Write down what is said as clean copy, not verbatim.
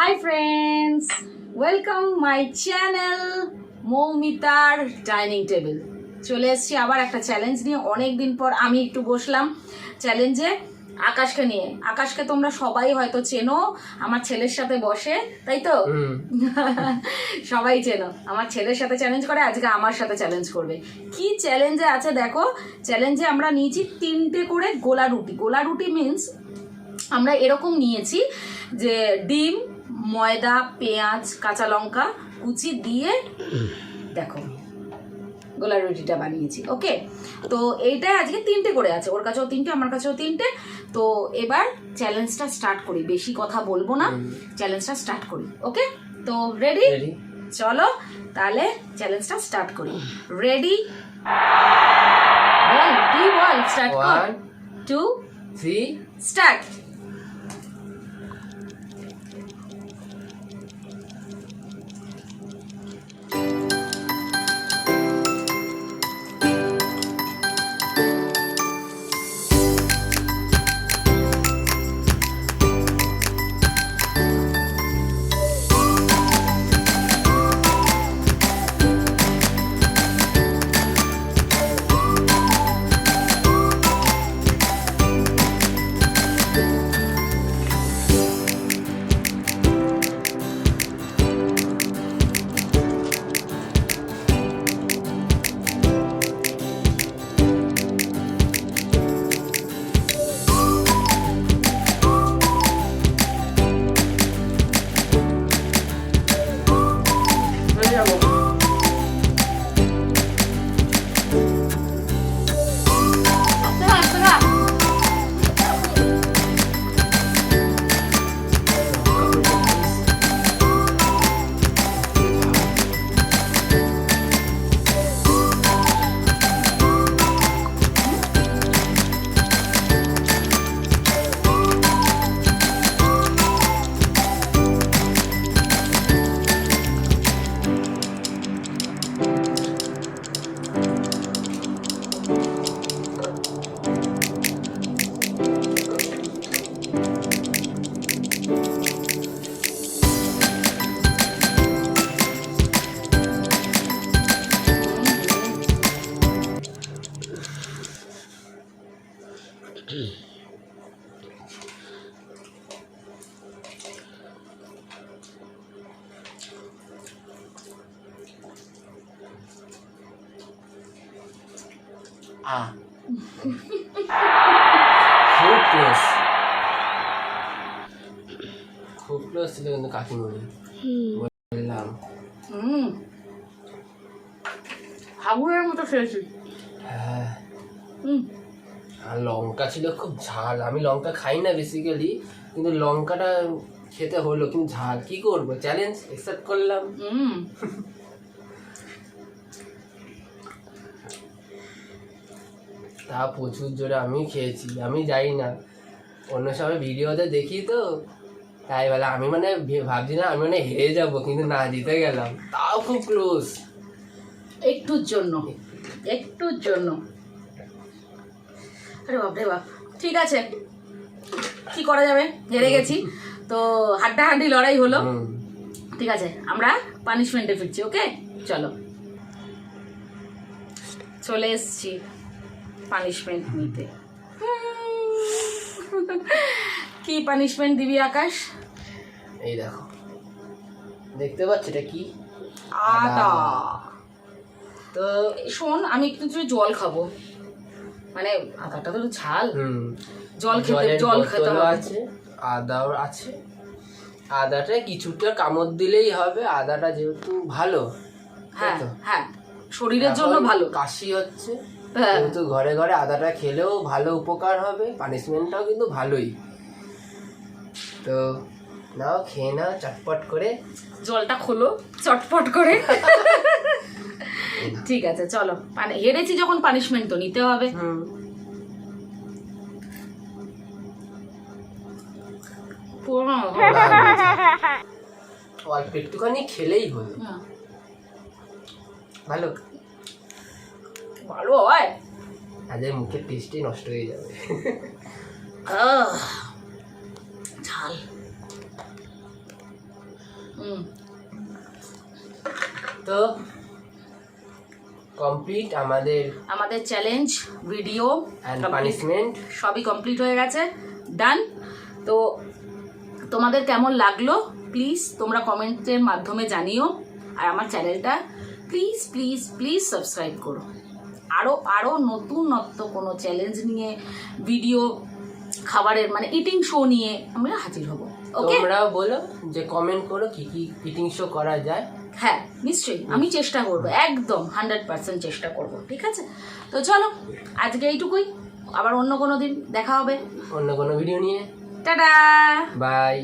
Hi friends, welcome my channel MOUMITA R DINING TABLE। চলে এসেছি আবার একটা চ্যালেঞ্জ নিয়ে। অনেক দিন পর আমি একটু বসলাম চ্যালেঞ্জে আকাশকে নিয়ে। আকাশকে তোমরা সবাই হয়তো চেনো, আমার ছেলের সাথে বসে, তাই তো? সবাই চেনো, আমার ছেলের সাথে চ্যালেঞ্জ করে, আজকে আমার সাথে চ্যালেঞ্জ করবে। কি চ্যালেঞ্জে আছে দেখো। চ্যালেঞ্জে আমরা নিয়েছি 3টে করে গোলা রুটি। গোলা রুটি মিন্স আমরা এরকম নিয়েছি যে ডিম, ময়দা, পেঁয়াজ, কাঁচা লঙ্কা কুচি দিয়ে দেখো গোলা রুটিটা বানিয়েছি। ওকে, তো এইটাই আজকে 3টে করে আছে, ওর কাছেও 3টে, আমার কাছেও 3টে। তো এবার চ্যালেঞ্জটা স্টার্ট করি, বেশি কথা বলবো না, চ্যালেঞ্জটা স্টার্ট করি। ওকে, তো রেডি? চলো তাহলে চ্যালেঞ্জটা স্টার্ট করি। রেডি? বল, তুই বল, স্টার্ট কর। 1 2 3 স্টার্ট। খুব ক্লোজ ছিল কিন্তু কাকিমণি বললাম হাগুরের মতো খেয়েছি। হ্যাঁ, আর লঙ্কা ছিল খুব ঝাল। আমি লঙ্কা খাই না বেসিক্যালি, কিন্তু লঙ্কাটা খেতে হলো, কিন্তু ঝাল। কি করবো, চ্যালেঞ্জ অ্যাকসেপ্ট করলাম। তা প্রচুর জোরে আমি খেয়েছি। আমি যাই না, অন্য সময় ভিডিওতে দেখি তো, তাই বলে আমি মানে ভাবছি না আমি মানে হেরে যাবো, কিন্তু না, জিতে গেলাম। তাও খুব ক্লোজ, একটুর জন্য, একটুর জন্য। আরে বাপ রে বাপ। ঠিক আছে, কি করা যাবে, হেরে গেছি তো, হাড্ডাহাড্ডি লড়াই হলো। ঠিক আছে, আমরা পানিশমেন্টে ফিরছি। ওকে, চলো, চলে এসছি পানিশমেন্ট নিতে। কি পানিশমেন্ট দিবি আকাশ? এই দেখো, দেখতে পাচ্ছ এটা কি? আদা। তো শোন, আমি একটু জল খাবো, মানে আদাটা তো ঝাল, জল খেতে হবে। আছে, আদাও আছে। আদাটা কিছুটা কামড় দিলেই হবে, আদাটা যেহেতু ভালো। হ্যাঁ হ্যাঁ, শরীরের জন্য ভালো। কাশি হচ্ছে, কিন্তু ঘরে ঘরে আদাটা খেলেও ভালো উপকার হবে, পানিশমেন্টটাও কিন্তু ভালোই। তো নাও, খেয়ে নাও চটপট করে, জলটা খোলো চটপট করে। ঠিক আছে, চলো। হেরেছি যখন পানিশমেন্ট তো নিতে হবে। অল্প একটুখানি খেলেই হলো। ভালো ভালো হয়, আজের মুখের টেস্টই নষ্ট হয়ে যাবে। ঝাল তো কমপ্লিট আমাদের চ্যালেঞ্জ ভিডিও এন্ড পানিশমেন্ট সবই কমপ্লিট হয়ে গেছে, ডান। তো তোমাদের কেমন লাগলো প্লিজ তোমরা কমেন্টের মাধ্যমে জানিও, আর আমার চ্যানেলটা প্লিজ প্লিজ প্লিজ সাবস্ক্রাইব করো। আরও নতুনত্ব কোনো চ্যালেঞ্জ নিয়ে ভিডিও, খাবারের মানে ইটিং শো নিয়ে আমরা হাজির হব। ওকে, তোমরাও বলো যে কমেন্ট করো কি কি ইটিং শো করা যায়। হ্যাঁ নিশ্চয়ই, আমি চেষ্টা করব, একদম 100% চেষ্টা করব, ঠিক আছে? তো চলো আজকে এইটুকুই, আবার অন্য কোনো দিন দেখা হবে অন্য কোনো ভিডিও নিয়ে। Tata, by.